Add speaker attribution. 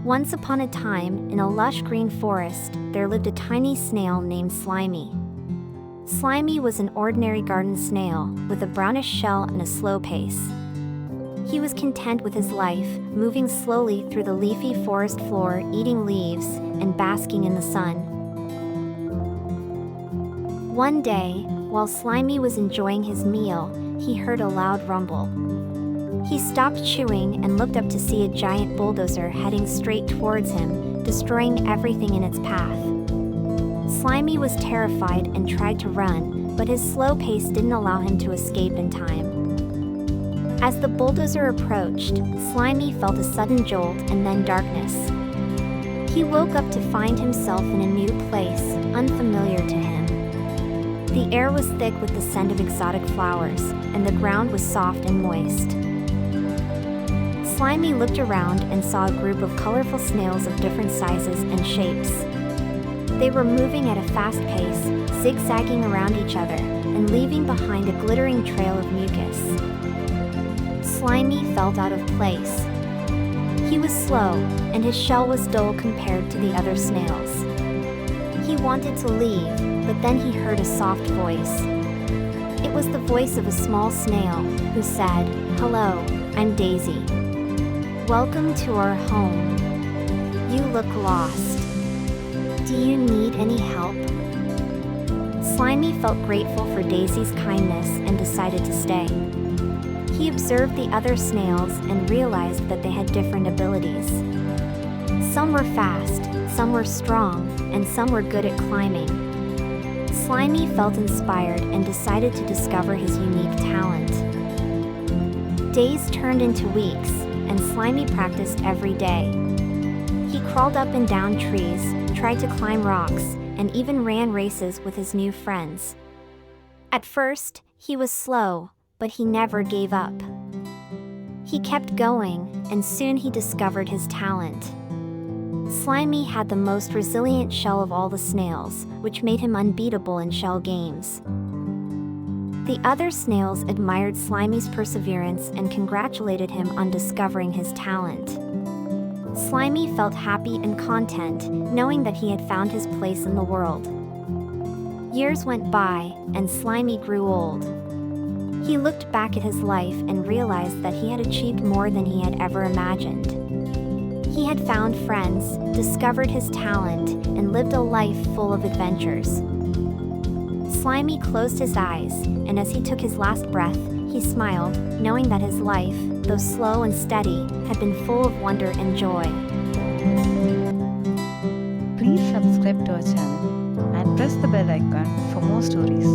Speaker 1: Once upon a time, in a lush green forest, there lived a tiny snail named Slimy. Slimy was an ordinary garden snail, with a brownish shell and a slow pace. He was content with his life, moving slowly through the leafy forest floor, eating leaves, and basking in the sun. One day, while Slimy was enjoying his meal, he heard a loud rumble. He stopped chewing and looked up to see a giant bulldozer heading straight towards him, destroying everything in its path. Slimy was terrified and tried to run, but his slow pace didn't allow him to escape in time. As the bulldozer approached, Slimy felt a sudden jolt and then darkness. He woke up to find himself in a new place, unfamiliar to him. The air was thick with the scent of exotic flowers, and the ground was soft and moist. Slimy looked around and saw a group of colorful snails of different sizes and shapes. They were moving at a fast pace, zigzagging around each other, and leaving behind a glittering trail of mucus. Slimy felt out of place. He was slow, and his shell was dull compared to the other snails. He wanted to leave, but then he heard a soft voice. It was the voice of a small snail, who said, "Hello, I'm Daisy. Welcome to our home. You look lost. Do you need any help?" Slimy felt grateful for Daisy's kindness and decided to stay. He observed the other snails and realized that they had different abilities. Some were fast, some were strong, and some were good at climbing. Slimy felt inspired and decided to discover his unique talent. Days turned into weeks, and Slimy practiced every day. He crawled up and down trees, tried to climb rocks, and even ran races with his new friends. At first, he was slow, but he never gave up. He kept going, and soon he discovered his talent. Slimy had the most resilient shell of all the snails, which made him unbeatable in shell games. The other snails admired Slimy's perseverance and congratulated him on discovering his talent. Slimy felt happy and content, knowing that he had found his place in the world. Years went by, and Slimy grew old. He looked back at his life and realized that he had achieved more than he had ever imagined. He had found friends, discovered his talent, and lived a life full of adventures. Slimy closed his eyes, and as he took his last breath, he smiled, knowing that his life, though slow and steady, had been full of wonder and joy.
Speaker 2: Please subscribe to our channel and press the bell icon for more stories.